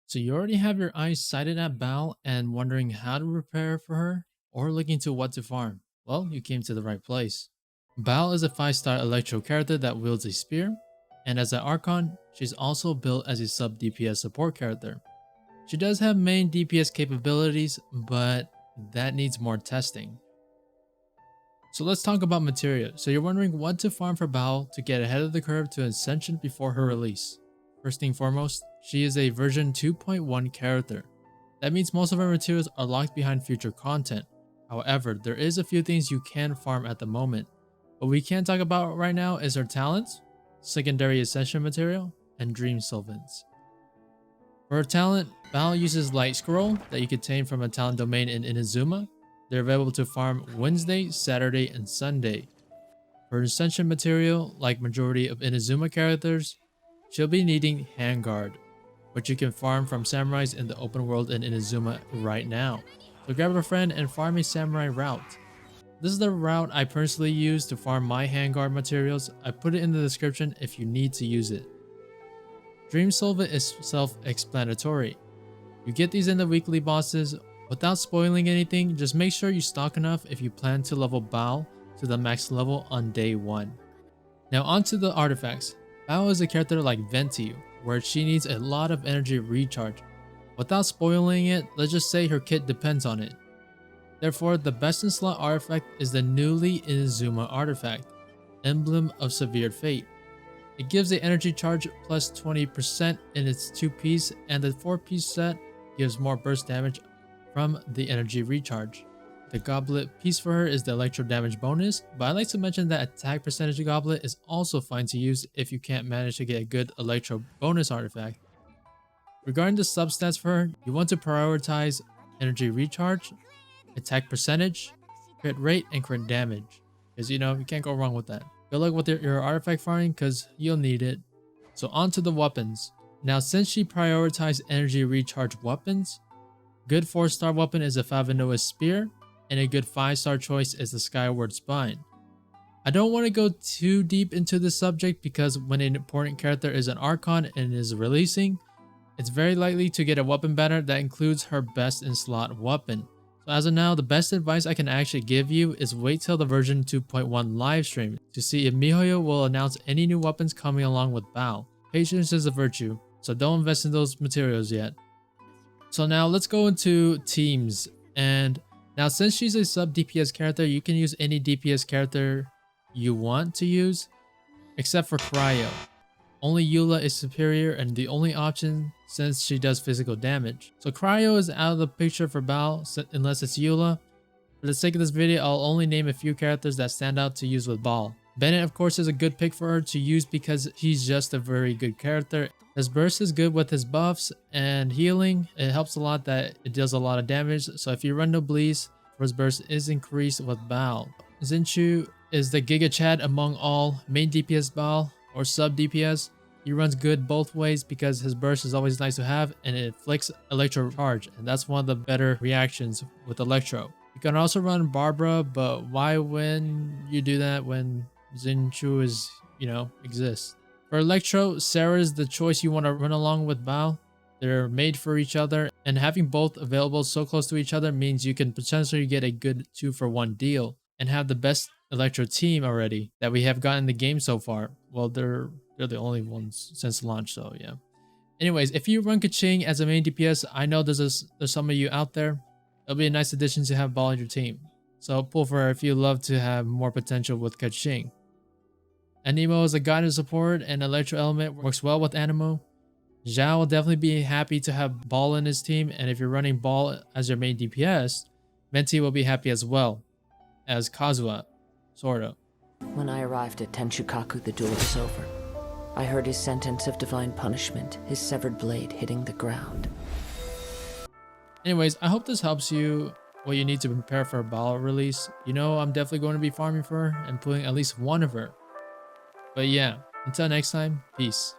So you already have your eyes sighted at Baal and wondering how to prepare for her, or looking to what to farm? Well, you came to the right place. Baal is a 5-star Electro character that wields a spear, and as an Archon, she's also built as a sub DPS support character. She does have main DPS capabilities, but that needs more testing. So let's talk about materia. So you're wondering what to farm for Baal to get ahead of the curve to Ascension before her release. First thing foremost, she is a version 2.1 character. That means most of her materials are locked behind future content. However, there is a few things you can farm at the moment. What we can talk about right now is her talents, secondary ascension material, and dream solvents. For her talent, Baal uses Light Scroll that you can obtain from a talent domain in Inazuma. They're available to farm Wednesday, Saturday, and Sunday. For ascension material, like majority of Inazuma characters, she'll be needing Handguard, which you can farm from samurais in the open world in Inazuma right now. So grab a friend and farm a samurai route. This is the route I personally use to farm my Handguard materials. I put it in the description if you need to use it. Dream Solvent is self-explanatory. You get these in the weekly bosses. Without spoiling anything, just make sure you stock enough if you plan to level Baal to the max level on day 1. Now onto the artifacts. Baal is a character like Venti, where she needs a lot of energy recharge. Without spoiling it, let's just say her kit depends on it. Therefore, the best in slot artifact is the newly Inazuma artifact, Emblem of Severed Fate. It gives the energy charge plus 20% in its 2-piece, and the 4-piece set gives more burst damage from the energy recharge. The goblet piece for her is the electro damage bonus, but I like to mention that attack percentage goblet is also fine to use if you can't manage to get a good electro bonus artifact. Regarding the substats for her, you want to prioritize energy recharge, attack percentage, crit rate, and crit damage, because you can't go wrong with that. Good luck with your artifact farming because you'll need it. So on to the weapons. Now since she prioritized energy recharge weapons, good 4-star weapon is a Favinoa Spear, and a good 5-star choice is the Skyward Spine. I don't want to go too deep into this subject because when an important character is an Archon and is releasing, it's very likely to get a weapon banner that includes her best in slot weapon. So as of now, the best advice I can actually give you is wait till the version 2.1 livestream to see if MiHoYo will announce any new weapons coming along with Baal. Patience is a virtue, so don't invest in those materials yet. So now let's go into teams. And now since she's a sub DPS character, you can use any DPS character you want to use, except for Cryo. Only Eula is superior and the only option since she does physical damage. So Cryo is out of the picture for Baal unless it's Eula. For the sake of this video, I'll only name a few characters that stand out to use with Baal. Bennett of course is a good pick for her to use because he's just a very good character. His burst is good with his buffs and healing. It helps a lot that it does a lot of damage. So if you run Noblesse, his burst is increased with Baal. Xinchu is the Giga Chad among all main DPS Baal or sub DPS. He runs good both ways because his burst is always nice to have and it inflicts electro charge, and that's one of the better reactions with electro. You can also run Barbara, but why when you do that when Xinchu is, exists? For electro, Sarah is the choice you want to run along with Baal. They're made for each other, and having both available so close to each other means you can potentially get a good 2-for-1 deal and have the best electro team already that we have gotten in the game so far. Well, they're the only ones since launch, so yeah. Anyways, if you run Kaching as a main DPS, I know there's some of you out there. It'll be a nice addition to have Baal in your team. So pull for her if you love to have more potential with Kaching. Anemo is a guidance support and electro element works well with Anemo. Zhao will definitely be happy to have Baal in his team, and if you're running Baal as your main DPS, Venti will be happy as well as Kazuha, sorta. When I arrived at Tenshukaku, the duel was over. I heard his sentence of divine punishment, his severed blade hitting the ground. Anyways, I hope this helps you what you need to prepare for a Baal release. I'm definitely going to be farming for her and pulling at least one of her. But yeah, until next time, peace.